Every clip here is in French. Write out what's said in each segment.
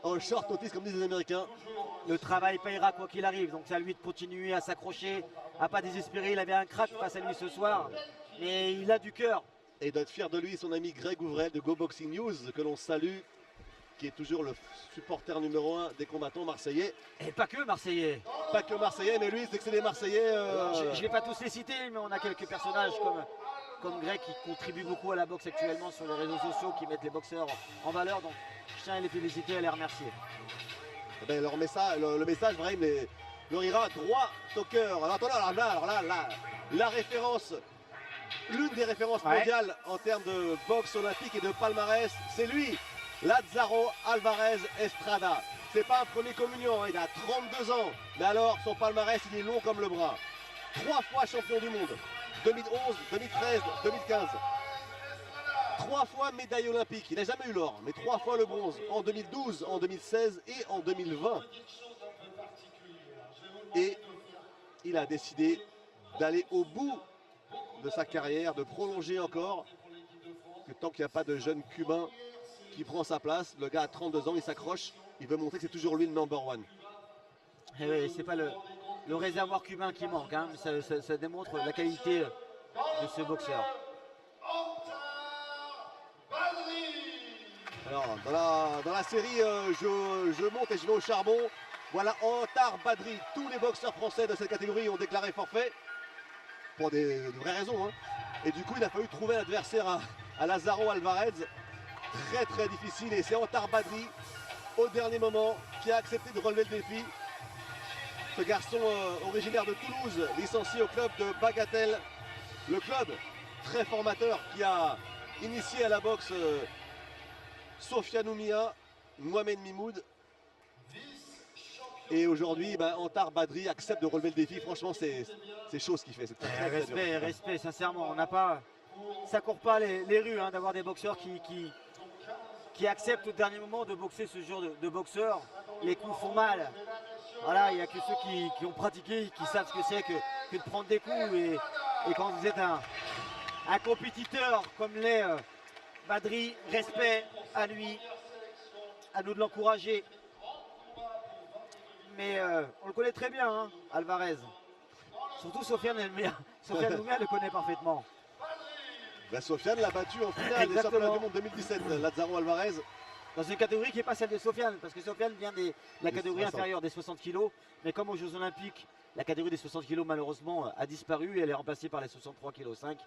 En short notice, comme disent les Américains. Le travail payera quoi qu'il arrive, donc c'est à lui de continuer à s'accrocher, à pas désespérer. Il avait un crack face à lui ce soir, mais il a du cœur. Et il doit être fier de lui, son ami Greg Ouvrel de Go Boxing News, que l'on salue, qui est toujours le supporter numéro 1 des combattants marseillais. Et pas que marseillais. Pas que marseillais, mais lui, c'est que c'est des marseillais. Je ne vais pas tous les citer, mais on a quelques personnages comme Greg qui contribuent beaucoup à la boxe actuellement sur les réseaux sociaux, qui mettent les boxeurs en valeur. Donc je tiens à les féliciter et à les remercier. Eh ben, le message, Brahim, leur ira droit au cœur. Alors là, la référence, l'une des références mondiales en termes de boxe olympique et de palmarès, c'est lui, Lázaro Alvarez Estrada. C'est pas un premier communion, hein, il a 32 ans. Mais alors, son palmarès, il est long comme le bras. 3 fois champion du monde, 2011, 2013, 2015. 3 fois médaille olympique, il n'a jamais eu l'or, mais 3 fois le bronze, en 2012, en 2016 et en 2020. Et il a décidé d'aller au bout de sa carrière, de prolonger encore, que tant qu'il n'y a pas de jeune cubain qui prend sa place, le gars a 32 ans, il s'accroche, il veut montrer que c'est toujours lui le number one. Et oui, c'est pas le réservoir cubain qui manque, hein, mais ça démontre la qualité de ce boxeur. Alors, dans la série, je monte et je vais au charbon. Voilà, Antar Badri. Tous les boxeurs français de cette catégorie ont déclaré forfait. Pour de vraies raisons. Hein. Et du coup, il a fallu trouver un adversaire à Lázaro Alvarez. Très très difficile. Et c'est Antar Badri, au dernier moment, qui a accepté de relever le défi. Ce garçon originaire de Toulouse, licencié au club de Bagatelle. Le club très formateur qui a initié à la boxe Sofiane Oumia, Mohamed Mimoud. Et aujourd'hui, Antar Badri accepte de relever le défi. Franchement, c'est chaud ce qu'il fait. Respect, sincèrement. On n'a pas, ça court pas les rues hein, d'avoir des boxeurs qui acceptent au dernier moment de boxer ce genre de boxeurs. Les coups font mal. Voilà, il n'y a que ceux qui ont pratiqué, qui savent ce que c'est que de prendre des coups. Et quand vous êtes un compétiteur comme l'est Badri, respect à lui, à nous de l'encourager. Mais on le connaît très bien, hein, Alvarez. Surtout Sofiane Oumia le connaît parfaitement. Sofiane l'a battu en finale des championnats du monde 2017, Lázaro Alvarez. Dans une catégorie qui n'est pas celle de Sofiane, parce que Sofiane vient de la catégorie inférieure des 60 kg. Mais comme aux Jeux Olympiques, la catégorie des 60 kg malheureusement a disparu et elle est remplacée par les 63,5 kg.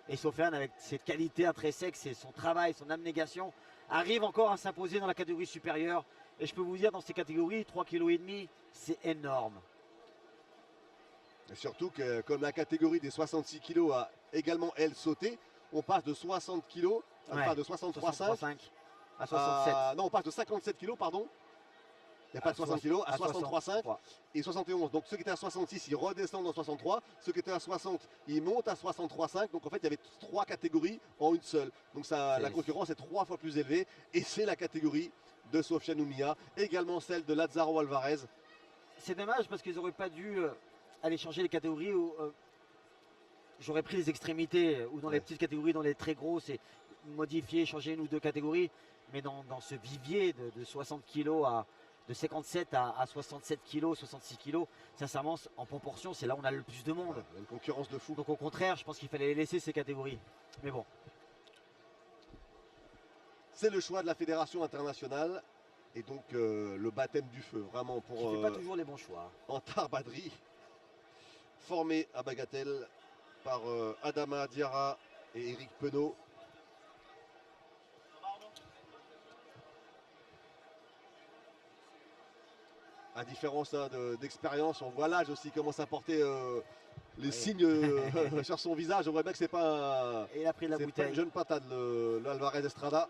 Et Sofiane, avec cette qualité intrinsèque, c'est son travail, son abnégation, arrive encore à s'imposer dans la catégorie supérieure. Et je peux vous dire, dans ces catégories, 3,5 kg, c'est énorme. Et surtout que comme la catégorie des 66 kg a également, elle, sauté, on passe de 60 kg, enfin de 63,5 à 67. Non, on passe de 57 kg, pardon. Il n'y a pas de 60 kg, à 63,5 et 71. Donc ceux qui étaient à 66, ils redescendent en 63. Ceux qui étaient à 60, ils montent à 63,5. Donc en fait, il y avait 3 catégories en une seule. Donc la concurrence est 3 fois plus élevée. Et c'est la catégorie de Sofiane Oumia, également celle de Lázaro Alvarez. C'est dommage parce qu'ils n'auraient pas dû aller changer les catégories. J'aurais pris les extrémités ou dans les petites catégories, dans les très grosses et modifier, changer une ou deux catégories. Mais dans ce vivier de 60 kg de 57 à 67 kg, 66 kg, sincèrement, en proportion, c'est là où on a le plus de monde. Il y a une concurrence de fou. Donc au contraire, je pense qu'il fallait laisser ces catégories. Mais bon. C'est le choix de la fédération internationale. Et donc le baptême du feu, vraiment pour... Qui ne fait pas toujours les bons choix. Antar Badri, formé à Bagatelle par Adama Diarra et Eric Penaud. À différence d'expérience, on voit l'âge aussi, commence à porter les signes sur son visage. On voit bien que c'est pas, et il a pris la bouteille. Pas une jeune patate, le Alvarez Estrada.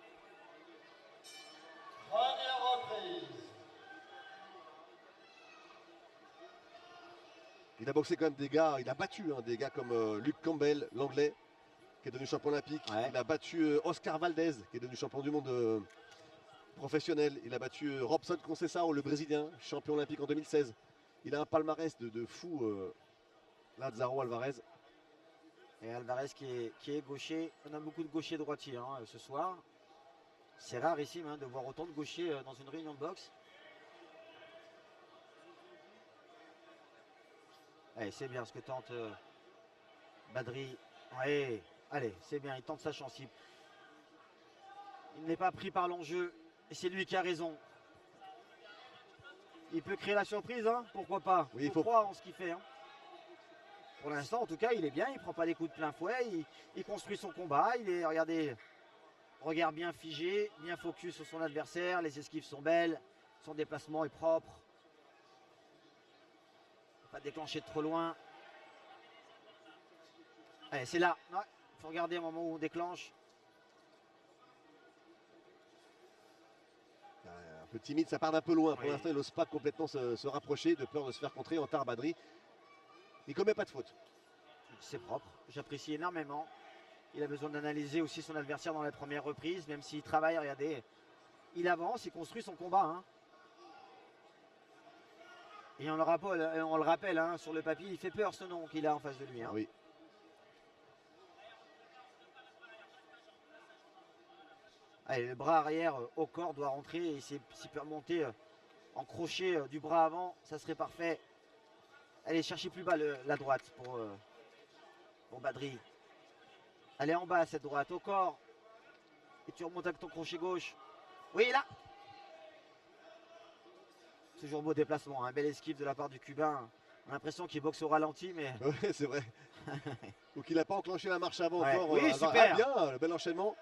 Il a boxé quand même des gars, il a battu des gars comme Luke Campbell, l'anglais, qui est devenu champion olympique. Il a battu Oscar Valdez, qui est devenu champion du monde professionnel. Il a battu Robson Conceição, le Brésilien, champion olympique en 2016. Il a un palmarès de fou, Lázaro Alvarez. Et Alvarez qui est gaucher. On a beaucoup de gauchers droitiers ce soir. C'est rarissime hein, de voir autant de gauchers dans une réunion de boxe. Allez, c'est bien ce que tente Badri. Ouais, allez, c'est bien, il tente sa chance. Il n'est pas pris par l'enjeu et c'est lui qui a raison. Il peut créer la surprise, hein, pourquoi pas. Oui, il faut croire en ce qu'il fait. Hein. Pour l'instant, en tout cas, il est bien, il ne prend pas des coups de plein fouet, il construit son combat. Il est, regardez, regard bien figé, bien focus sur son adversaire. Les esquives sont belles, son déplacement est propre. Pas déclencher de trop loin. Allez, c'est là. Il faut regarder au moment où on déclenche. Un peu timide, ça part d'un peu loin. Pour Oui. l'instant, il n'ose pas complètement se rapprocher de peur de se faire contrer. Antar Badri, il ne commet pas de faute. C'est propre, j'apprécie énormément. Il a besoin d'analyser aussi son adversaire dans la première reprise, même s'il travaille, regardez. Il avance, il construit son combat. Hein. Et on le rappelle hein, sur le papier, il fait peur ce nom qu'il a en face de lui. Hein. Ah oui. Allez, le bras arrière au corps doit rentrer et s'il peut remonter en crochet du bras avant, ça serait parfait. Allez, cherchez plus bas la droite pour Badri. Allez en bas cette droite, au corps. Et tu remontes avec ton crochet gauche. Oui, là. Toujours beau déplacement, un bel esquive de la part du Cubain. On a l'impression qu'il boxe au ralenti, mais... Ouais, c'est vrai. Ou qu'il n'a pas enclenché la marche avant Ouais. encore. Oui, super. Ah, bien, le bel enchaînement.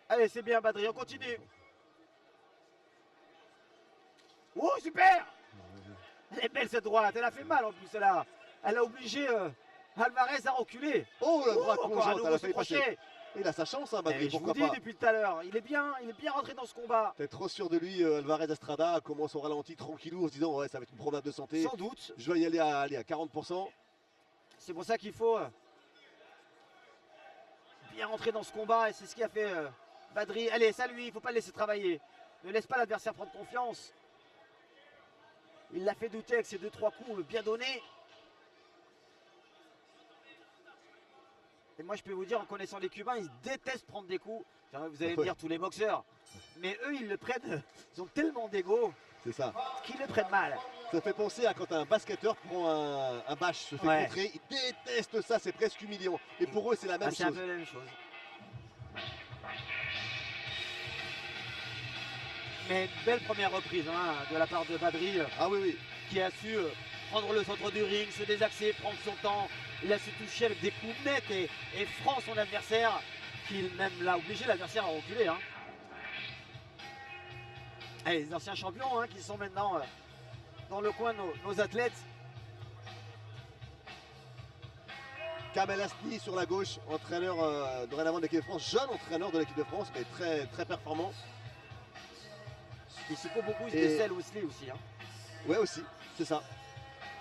Allez, c'est bien Badri, on continue. Oh, super. Elle est belle cette droite, elle a fait mal en plus. Elle a obligé Alvarez à reculer. Oh, la droite encore un plongeante, nouveau elle a failli passer. crochet. Il a sa chance, hein, Badri, Je vous pourquoi dis pas. depuis tout à l'heure, il est bien rentré dans ce combat. T'es trop sûr de lui, Alvarez Estrada commence au ralenti tranquillou en se disant ouais, ça va être une promenade de santé. Sans doute. Je vais y aller à 40%. C'est pour ça qu'il faut bien rentrer dans ce combat et c'est ce qui a fait Badri. Allez, ça lui, il ne faut pas le laisser travailler. Ne laisse pas l'adversaire prendre confiance. Il l'a fait douter avec ses 2-3 coups bien donnés. Et moi je peux vous dire, en connaissant les Cubains, ils détestent prendre des coups. Vous allez me dire tous les boxeurs. Mais eux, ils le prennent, ils ont tellement d'ego C'est ça. qu'ils le prennent mal. Ça fait penser à quand un basketteur prend un bâche, se fait Ouais. contrer. Ils détestent ça, c'est presque humiliant. Et pour eux, c'est la même C'est un chose. peu la même chose. Mais une belle première reprise hein, de la part de Badri Ah oui, oui. qui a su prendre le centre du ring, se désaxer, prendre son temps. Il a su toucher avec des coups nets et francs son adversaire, qui même l'a obligé l'adversaire à reculer. Hein. Allez, les anciens champions hein, qui sont maintenant dans le coin, nos athlètes. Kamel Asni sur la gauche, entraîneur dorénavant de l'équipe de France, jeune entraîneur de l'équipe de France, mais très, très performant. Il se faut beaucoup, il se Et- décèle aussi. Hein. Ouais, aussi, c'est ça.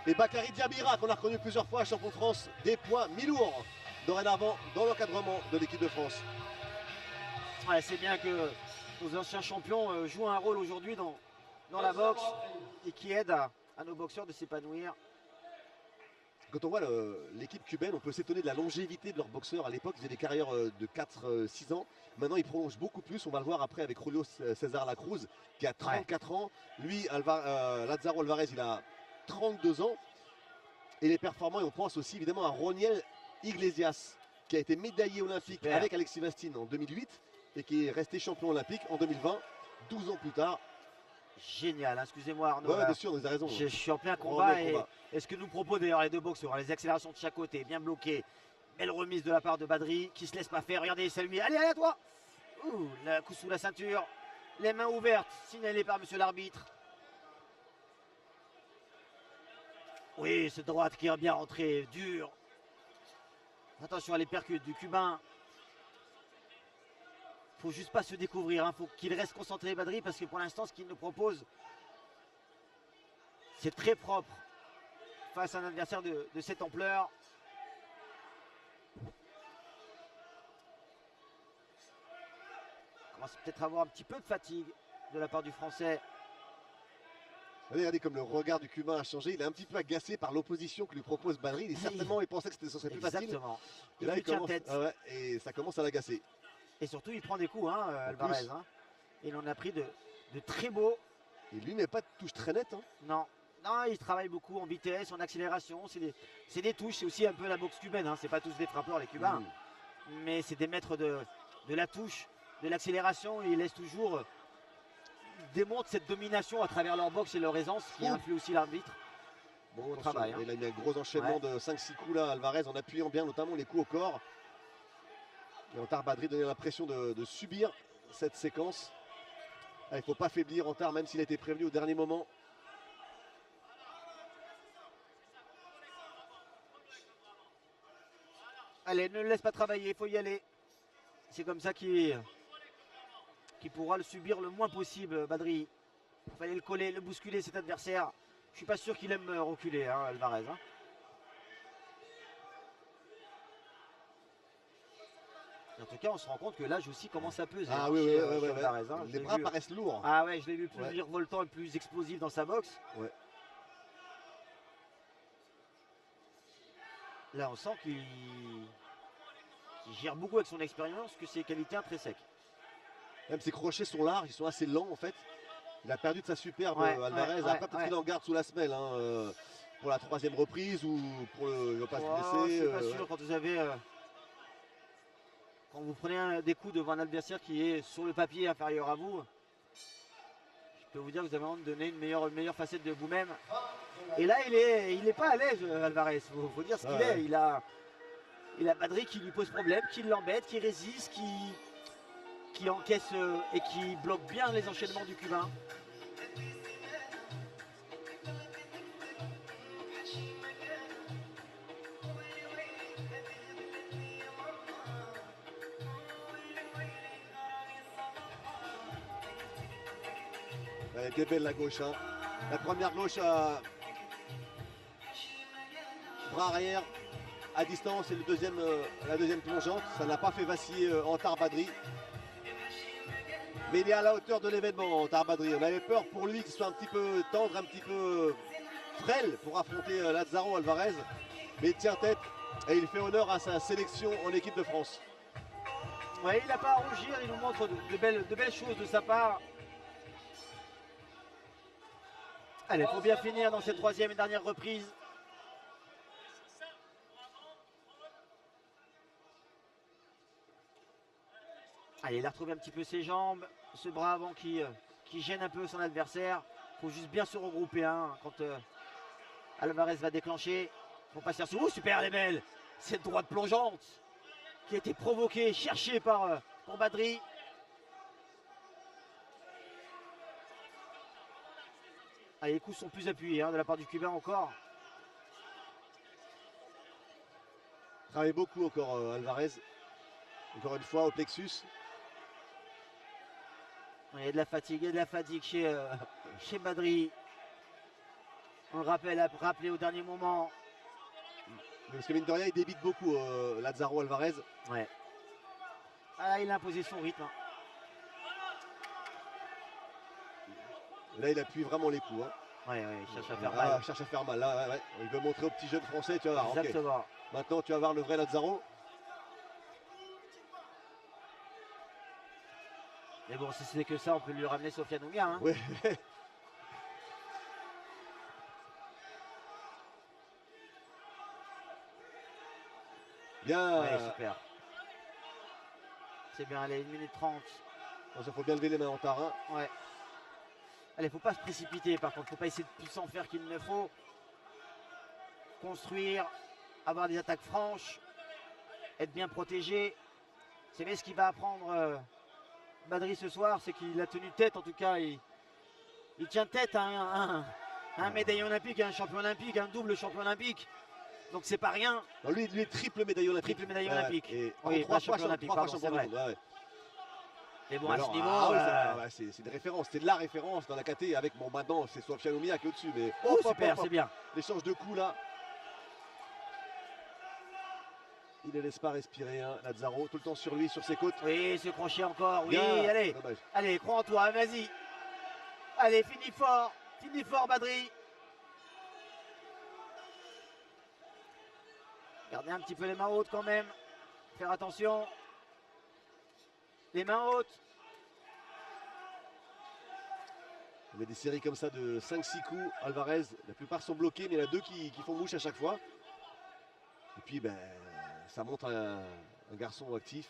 Et Bakary Diabira, qu'on a reconnu plusieurs fois, champion de France, des poids mi-lourds, dorénavant dans l'encadrement de l'équipe de France. Ouais, c'est bien que nos anciens champions jouent un rôle aujourd'hui dans la boxe et qui aident à nos boxeurs de s'épanouir. Quand on voit l'équipe cubaine, on peut s'étonner de la longévité de leurs boxeurs. À l'époque, ils avaient des carrières de 4-6 ans. Maintenant, ils prolongent beaucoup plus. On va le voir après avec Julio César Lacruz, qui a 34 ans. Lui, Lázaro Alvarez, il a 32 ans. Et les performants, et on pense aussi évidemment à Roniel Iglesias, qui a été médaillé olympique Super. avec Alexis Vastine en 2008 et qui est resté champion olympique en 2020, 12 ans plus tard. Génial, hein, excusez-moi Arnaud. Ouais, là. bien sûr, vous avez raison. Je suis en plein Grand combat et combat. ce que nous proposent d'ailleurs les deux boxeurs, les accélérations de chaque côté, bien bloquées. Belle remise de la part de Badri qui se laisse pas faire. Regardez, ça lui. Allez, à toi. Ouh, le coup sous la ceinture. Les mains ouvertes, signalées par monsieur l'arbitre. Oui, cette droite qui est bien rentrée, dure. Attention à les percutes du Cubain. Faut juste pas se découvrir, hein. Faut qu'il reste concentré Badri parce que pour l'instant ce qu'il nous propose c'est très propre face à un adversaire de cette ampleur. On commence peut-être à avoir un petit peu de fatigue de la part du Français. Regardez comme le regard du Cubain a changé. Il est un petit peu agacé par l'opposition que lui propose Badri. Il pensait que ce serait plus facile. Exactement. Et là, Il lui tient commence, tête. ah ouais, et ça commence à l'agacer. Et surtout, il prend des coups, hein, Alvarez. Hein. Il en a pris de très beaux. Et lui n'est pas de touche très nette. Hein. Non. Non, il travaille beaucoup en vitesse, en accélération. C'est des touches, c'est aussi un peu la boxe cubaine. Hein. C'est pas tous des frappeurs, les Cubains. Mais c'est des maîtres de la touche, de l'accélération. Ils laissent toujours, démontrent cette domination à travers leur boxe et leur aisance qui influe aussi l'arbitre. Bon travail. Hein. Il a mis un gros enchaînement de 5-6 coups là, Alvarez, en appuyant bien notamment les coups au corps. Et Antar Badri donnait l'impression de subir cette séquence. Ah, il ne faut pas faiblir Antar, même s'il a été prévenu au dernier moment. Allez, ne le laisse pas travailler, il faut y aller. C'est comme ça qu'il pourra le subir le moins possible, Badri. Il fallait le coller, le bousculer, cet adversaire. Je ne suis pas sûr qu'il aime reculer, hein, Alvarez. Hein. En tout cas, on se rend compte que l'âge aussi commence à peser. Ah hein, oui, chez, oui, Alvarez, hein. Les bras paraissent lourds. Ah ouais, je l'ai vu plus virevoltant et plus explosif dans sa boxe. Ouais. Là, on sent qu'il gère beaucoup avec son expérience, que ses qualités intrinsèques. Même ses crochets sont larges, ils sont assez lents en fait. Il a perdu de sa superbe Alvarez. Après, peut-être qu'il en garde sous la semelle hein, pour la 3e reprise ou pour il ne va pas se blesser. Je suis pas sûr quand vous avez. Quand vous prenez des coups devant un adversaire qui est sur le papier inférieur à vous, je peux vous dire que vous avez envie de donner une meilleure facette de vous-même. Et là, il est pas à l'aise, Alvarez. Il faut dire ce qu'il est. Il a Badri qui lui pose problème, qui l'embête, qui résiste, qui encaisse et qui bloque bien les enchaînements du Cubain. Elle était belle la gauche. Hein. La première gauche bras arrière à distance et la deuxième plongeante. Ça n'a pas fait vaciller Antar Badri. Mais il est à la hauteur de l'événement, Antar Badri. On avait peur pour lui qu'il soit un petit peu tendre, un petit peu frêle pour affronter Lazaro Alvarez. Mais il tient tête et il fait honneur à sa sélection en équipe de France. Ouais, il n'a pas à rougir, il nous montre de belles choses de sa part. Allez, il faut bien finir dans cette 3e et dernière reprise. Allez, il a retrouvé un petit peu ses jambes, ce bras avant qui gêne un peu son adversaire. Il faut juste bien se regrouper hein, quand Alvarez va déclencher. Il ne faut pas se faire sous. Super, elle est belle. Cette droite plongeante qui a été provoquée, cherchée par Badri. Allez, les coups sont plus appuyés hein, de la part du Cubain encore. Travaille beaucoup encore Alvarez. Encore une fois au plexus. Il y a de la fatigue chez Badri. On le rappelle, rappelé au dernier moment. Parce que mine de rien, il débite beaucoup Lazaro Alvarez. Ouais. Ah, il a imposé son rythme. Hein. Et là, il appuie vraiment les coups. Hein. Ouais, il cherche à faire mal. Il cherche à faire mal. Là, il veut montrer aux petits jeunes français, tu vas voir. Exactement. Okay. Maintenant, tu vas voir le vrai Lazaro. Mais bon, si c'est que ça, on peut lui ramener Sofiane Ouga. Hein. Ouais. Bien. Ouais, super. C'est bien, allez, 1 minute 30. Il faut bien lever les mains en tarin. Ouais. Allez, faut pas se précipiter par contre, faut pas essayer de plus en faire qu'il ne faut. Construire, avoir des attaques franches, être bien protégé. C'est bien ce qu'il va apprendre Badri ce soir, c'est qu'il a tenu tête en tout cas. Il tient tête à un médaillé olympique, un champion olympique, un double champion olympique. Donc c'est pas rien. Non, lui, il est triple médaillé olympique. Triple médaille olympique. Et oui, trois fois champion olympique, c'est vrai. Ouais. Mais bon, alors, à ce niveau, c'est une référence, c'est de la référence dans la KT avec bon maintenant c'est Sofiane Ouga qui est au-dessus. Mais super, c'est bien. L'échange de coups là. Il ne laisse pas respirer hein, Lazaro, tout le temps sur lui, sur ses côtes. Oui, ce crochet encore, oui, bien, allez. dommage. Allez, crois en toi, vas-y. Allez, finis fort Badri. Gardez un petit peu les mains hautes quand même. Faire attention. les mains hautes. On met des séries comme ça de 5-6 coups. Alvarez, la plupart sont bloqués, mais il y en a deux qui font mouche à chaque fois. Et puis, ben, ça montre un garçon actif.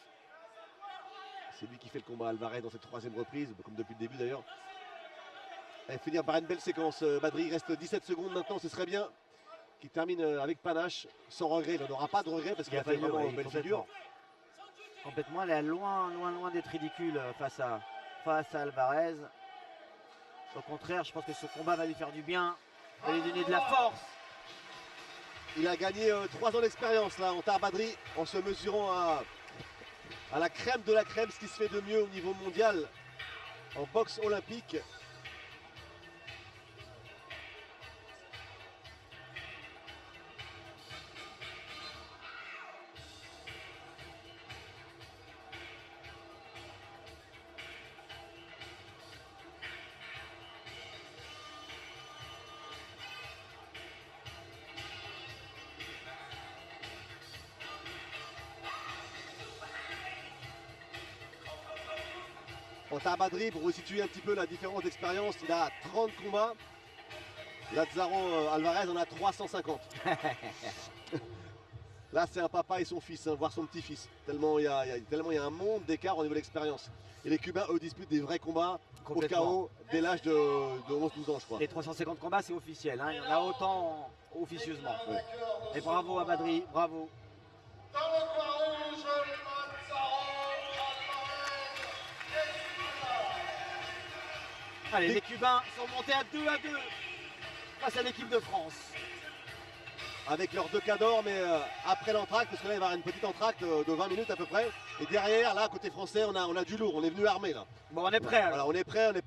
C'est lui qui fait le combat Alvarez dans cette troisième reprise, comme depuis le début d'ailleurs. Allez, finir par une belle séquence. Badri, il reste 17 secondes maintenant, ce serait bien. Qui termine avec panache, sans regret. Il n'aura pas de regret parce qu'il a fait vraiment une belle figure. Complètement, elle est loin d'être ridicule face à Alvarez. Au contraire, je pense que ce combat va lui faire du bien, va lui donner de la force. Il a gagné 3 ans d'expérience là, Ontar Badri, en se mesurant à la crème de la crème, ce qui se fait de mieux au niveau mondial en boxe olympique. Ontar Badri, pour resituer un petit peu la différence d'expérience, il a 30 combats. Lazaro Alvarez en a 350. Là, c'est un papa et son fils, hein, voire son petit-fils. Tellement il y a un monde d'écart au niveau de l'expérience. Et les Cubains, eux, disputent des vrais combats au KO dès l'âge de 11-12 ans, je crois. Les 350 combats, c'est officiel. Hein. Il y en a autant officieusement. Ouais. Et bravo à Badri, bravo. Dans le coin rouge, Allez, les Cubains sont montés à 2-2 face à l'équipe de France. Avec leurs 2 cadors, mais après l'entracte, parce que là il va y avoir une petite entracte de 20 minutes à peu près. Et derrière, là, côté français, on a du lourd, on est venu armé là. Bon, on est prêt. Voilà, on est prêt, on est